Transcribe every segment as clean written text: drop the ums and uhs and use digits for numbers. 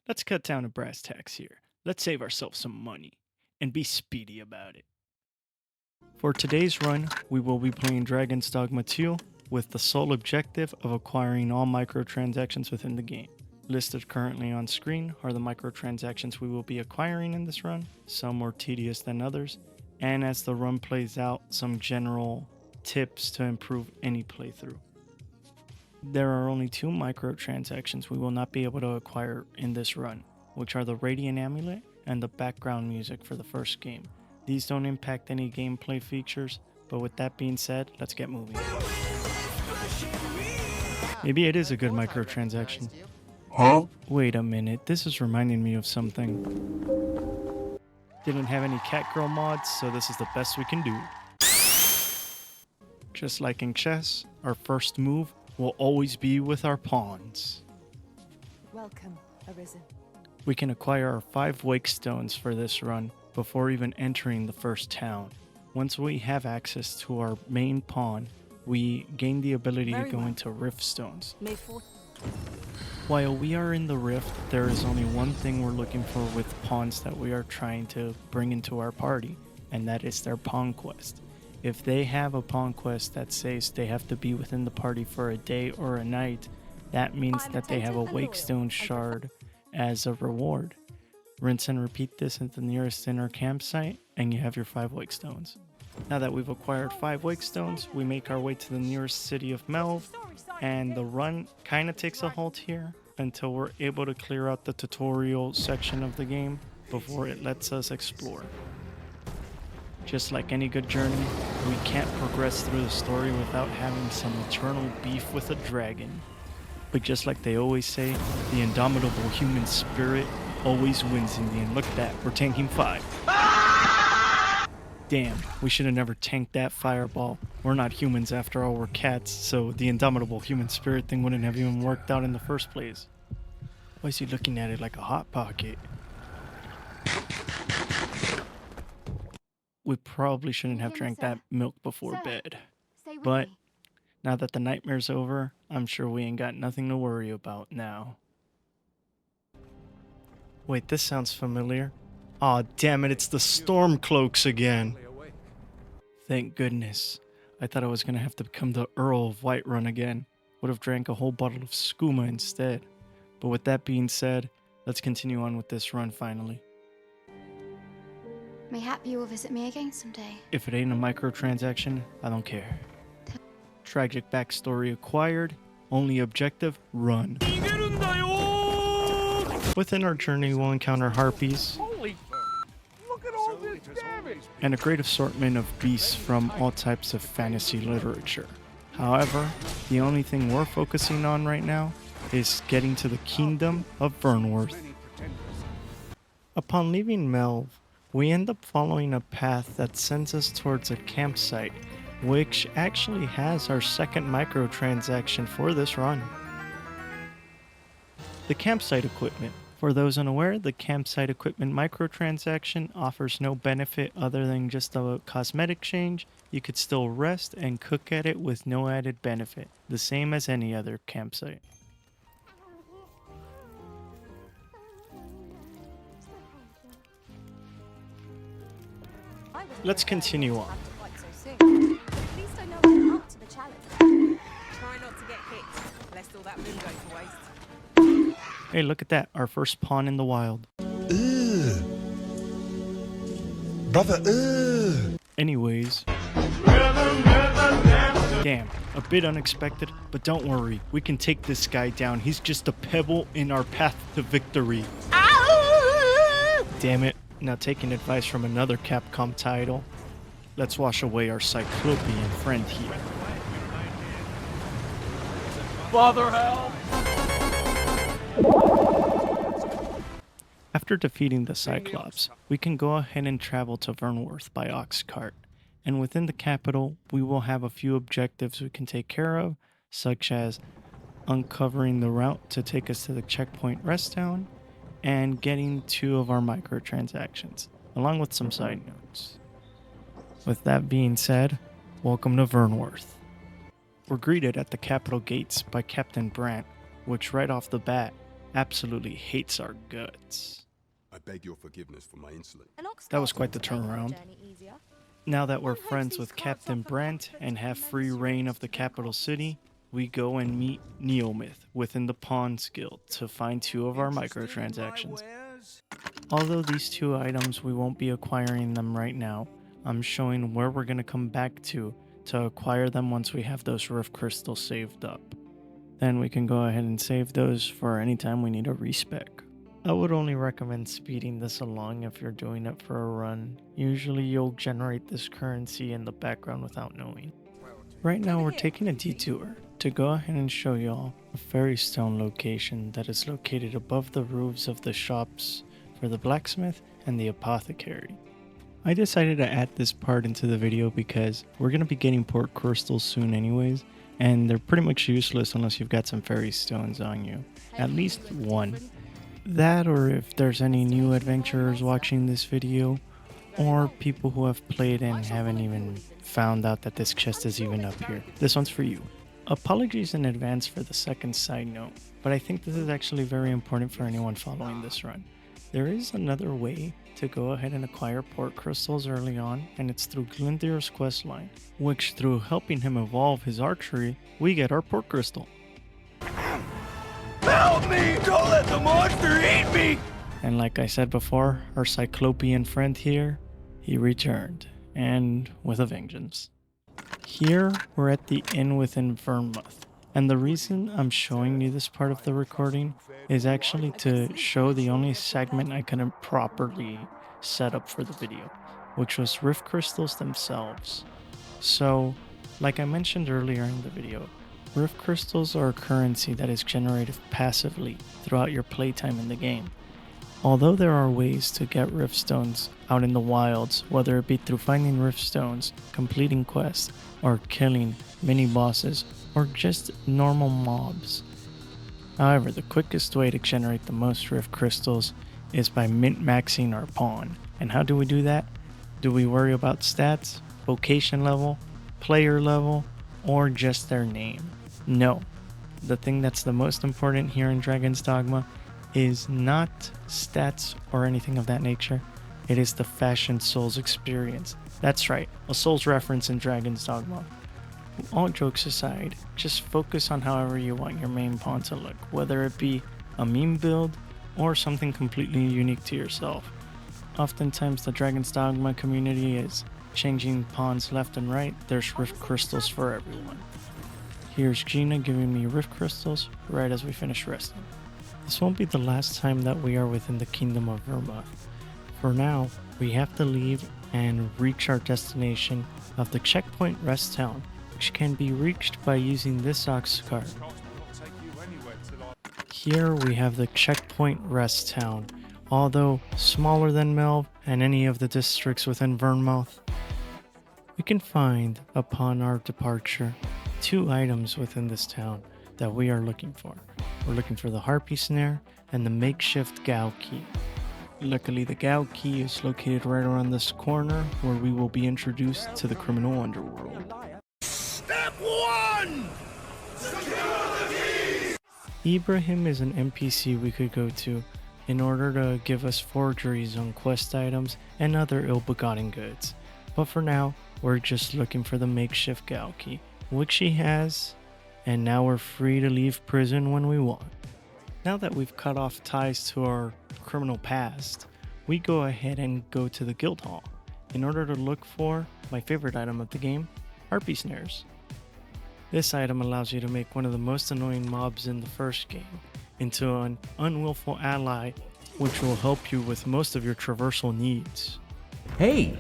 Let's cut down to brass tacks here. Let's save ourselves some money and be speedy about it. For today's run, we will be playing Dragon's Dogma 2 with the sole objective of acquiring all microtransactions within the game. Listed currently on screen are the microtransactions we will be acquiring in this run, some more tedious than others, and as the run plays out, some general tips to improve any playthrough. There are only two microtransactions we will not be able to acquire in this run, which are the Radiant Amulet and the background music for the first game. These don't impact any gameplay features, but with that being said, let's get moving. Maybe it is a good microtransaction. Huh? Wait a minute, this is reminding me of something. Didn't have any Catgirl mods, so this is the best we can do. Just like in chess, our first move will always be with our pawns. Welcome, Arisen. We can acquire our 5 Wake Stones for this run before even entering the first town. Once we have access to our main pawn, we gain the ability to go into Rift Stones. May 4th. While we are in the Rift, there is only one thing we're looking for with pawns that we are trying to bring into our party, and that is their pawn quest. If they have a pawn quest that says they have to be within the party for a day or a night, that means that they have a Wakestone shard as a reward. Rinse and repeat this at the nearest inner campsite, and you have your 5 Wakestones. Now that we've acquired 5 Wakestones, we make our way to the nearest city of Melve, and the run kind of takes a halt here until we're able to clear out the tutorial section of the game before it lets us explore. Just like any good journey, we can't progress through the story without having some eternal beef with a dragon. But just like they always say, the indomitable human spirit always wins in the end. Look at that, we're tanking 5. Damn, we should have never tanked that fireball. We're not humans after all, we're cats, so the indomitable human spirit thing wouldn't have even worked out in the first place. Why is he looking at it like a hot pocket? We probably shouldn't have drank that milk before bed. But now that the nightmare's over, I'm sure we ain't got nothing to worry about now. Wait, this sounds familiar. Aw, damn it, it's the Stormcloaks again. Thank goodness. I thought I was gonna have to become the Earl of Whiterun again. Would have drank a whole bottle of skooma instead. But with that being said, let's continue on with this run finally. Mayhap you will visit me again someday. If it ain't a microtransaction, I don't care. Tragic backstory acquired. Only objective, run. Within our journey, we'll encounter harpies. Look at all this damage! And a great assortment of beasts from all types of fantasy literature. However, the only thing we're focusing on right now is getting to the kingdom of Vernworth. Upon leaving Melve, we end up following a path that sends us towards a campsite, which actually has our second microtransaction for this run. The campsite equipment. For those unaware, the campsite equipment microtransaction offers no benefit other than just a cosmetic change. You could still rest and cook at it with no added benefit, the same as any other campsite. Let's continue on. At least I know I'm up to the challenge. Try not to get hit, lest all that moon go to waste. Hey, look at that, our first pawn in the wild. Ugh. Brother, ugh. Anyways. Damn, a bit unexpected, but don't worry, we can take this guy down. He's just a pebble in our path to victory. Damn it, now taking advice from another Capcom title. Let's wash away our Cyclopean friend here. Father, help! After defeating the Cyclops, we can go ahead and travel to Vernworth by ox cart. And within the capital, we will have a few objectives we can take care of, such as uncovering the route to take us to the checkpoint rest town, and getting 2 of our microtransactions, along with some side notes. With that being said, welcome to Vernworth. We're greeted at the capital gates by Captain Brant, which right off the bat absolutely hates our guts. I beg your forgiveness for my insolence. An ox That was cart quite the doesn't make our turnaround. journey easier. Now that we're One hopes friends these with carts Captain offer Brent comfort and have free commensurate reign of with the their capital costs. city, we go and meet Neomyth within the Pawns Guild to find 2 of our microtransactions. Although these 2 items we won't be acquiring them right now, I'm showing where we're going to come back to acquire them once we have those Rift Crystals saved up. Then we can go ahead and save those for any time we need a respec. I would only recommend speeding this along if you're doing it for a run. Usually you'll generate this currency in the background without knowing. Right now we're taking a detour to go ahead and show y'all a fairy stone location that is located above the roofs of the shops for the blacksmith and the apothecary. I decided to add this part into the video because we're going to be getting port crystals soon anyways, and they're pretty much useless unless you've got some fairy stones on you. At least one. That, or if there's any new adventurers watching this video, or people who have played and haven't even found out that this chest is even up here. This one's for you. Apologies in advance for the second side note, but I think this is actually very important for anyone following this run. There is another way to go ahead and acquire port crystals early on, and it's through Glindir's questline, which through helping him evolve his archery, we get our port crystal. Help me! Don't let the monster eat me! And like I said before, our Cyclopean friend here, he returned, and with a vengeance. Here, we're at the inn within Vernmuth, and the reason I'm showing you this part of the recording is actually to show the only segment I couldn't properly set up for the video, which was Rift Crystals themselves. So, like I mentioned earlier in the video, Rift Crystals are a currency that is generated passively throughout your playtime in the game. Although there are ways to get Rift Stones out in the wilds, whether it be through finding Rift Stones, completing quests, or killing mini-bosses, or just normal mobs. However, the quickest way to generate the most Rift Crystals is by min-maxing our pawn. And how do we do that? Do we worry about stats, vocation level, player level, or just their name? No. The thing that's the most important here in Dragon's Dogma is not stats or anything of that nature. It is the Fashioned Souls experience. That's right, a Souls reference in Dragon's Dogma. All jokes aside, just focus on however you want your main pawn to look, whether it be a meme build or something completely unique to yourself. Oftentimes the Dragon's Dogma community is changing pawns left and right. There's Rift Crystals for everyone. Here's Gina giving me Rift Crystals right as we finish resting. This won't be the last time that we are within the Kingdom of Vernmuth. For now, we have to leave and reach our destination of the Checkpoint Rest Town, which can be reached by using this ox cart. Here we have the Checkpoint Rest Town. Although smaller than Melve and any of the districts within Vernmuth, we can find, upon our departure, 2 items within this town that we are looking for. We're looking for the Harpy Snare and the makeshift Gao Key. Luckily, the Gao Key is located right around this corner where we will be introduced to the criminal underworld. Step 1! Ibrahim is an NPC we could go to in order to give us forgeries on quest items and other ill-begotten goods. But for now, we're just looking for the makeshift Gao Key, which he has, and now we're free to leave prison when we want. Now that we've cut off ties to our criminal past, we go ahead and go to the guild hall in order to look for my favorite item of the game, Harpy Snares. This item allows you to make one of the most annoying mobs in the first game into an unwillful ally, which will help you with most of your traversal needs. Hey,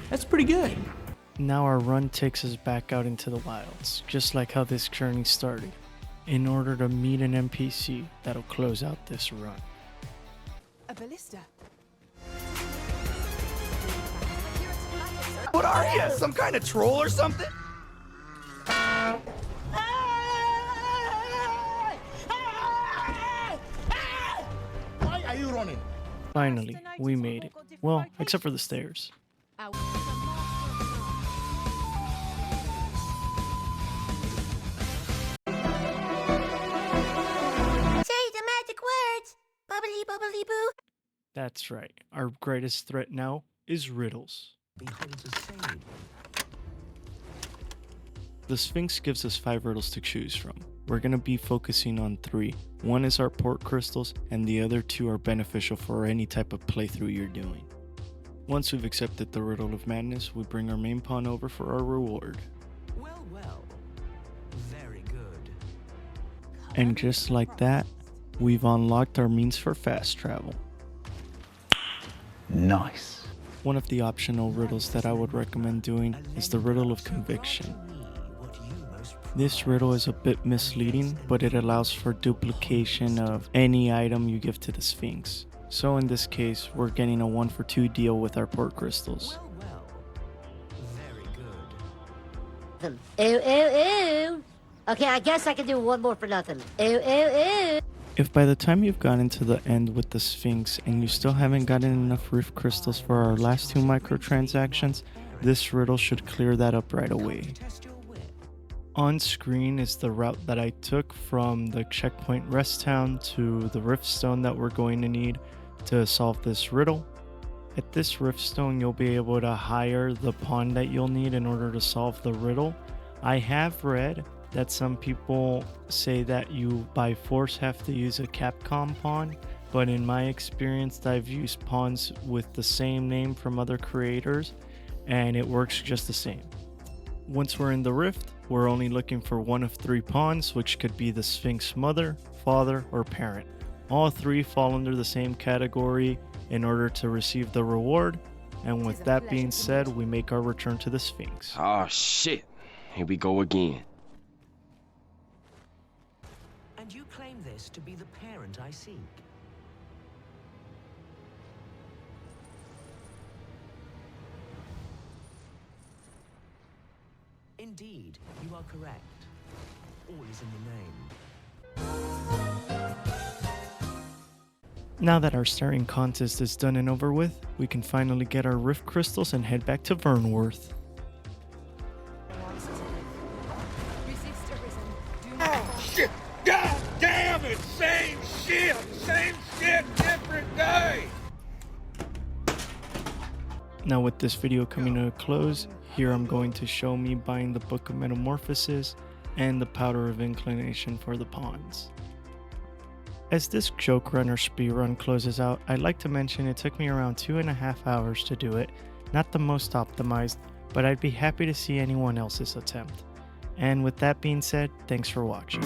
that's pretty good. Now our run takes us back out into the wilds, just like how this journey started, in order to meet an NPC that'll close out this run. A ballista. What are you? Some kind of troll or something? Why are you running? Finally, we made it. Well, except for the stairs. Say the magic words. Bubbly, bubbly, boo. That's right. Our greatest threat now is riddles. The Sphinx gives us 5 riddles to choose from. We're going to be focusing on 3. One is our port crystals, and the other 2 are beneficial for any type of playthrough you're doing. Once we've accepted the Riddle of Madness, we bring our main pawn over for our reward. Well. Very good. And just like that, we've unlocked our means for fast travel. Nice. One of the optional riddles that I would recommend doing is the Riddle of Conviction. This riddle is a bit misleading, but it allows for duplication of any item you give to the Sphinx. So in this case, we're getting a 1 for 2 deal with our port crystals. Well. Very good. Ooh. Okay, I guess I can do one more for nothing. Ooh. If by the time you've gotten to the end with the Sphinx and you still haven't gotten enough Rift Crystals for our last 2 microtransactions, this riddle should clear that up right away. Test your wit. On screen is the route that I took from the checkpoint rest town to the Rift Stone that we're going to need to solve this riddle. At this Rift Stone, you'll be able to hire the pawn that you'll need in order to solve the riddle. I have read that some people say that you by force have to use a Capcom pawn, but in my experience I've used pawns with the same name from other creators and it works just the same. Once we're in the rift, we're only looking for one of 3 pawns, which could be the Sphinx mother, father, or parent. All 3 fall under the same category in order to receive the reward, and with that being said, we make our return to the Sphinx. Oh shit, here we go again. And you claim this to be the parent I seek. Indeed, you are correct. All is in the name. Now that our starting contest is done and over with, we can finally get our Rift Crystals and head back to Vernworth. Resist arisen. Do Oh, shit! God damn it! Same shit, different day! Now with this video coming to a close, here I'm going to show me buying the Book of Metamorphosis and the Powder of Inclination for the pawns. As this joke run or speedrun closes out, I'd like to mention it took me around 2.5 hours to do it, not the most optimized, but I'd be happy to see anyone else's attempt. And with that being said, thanks for watching.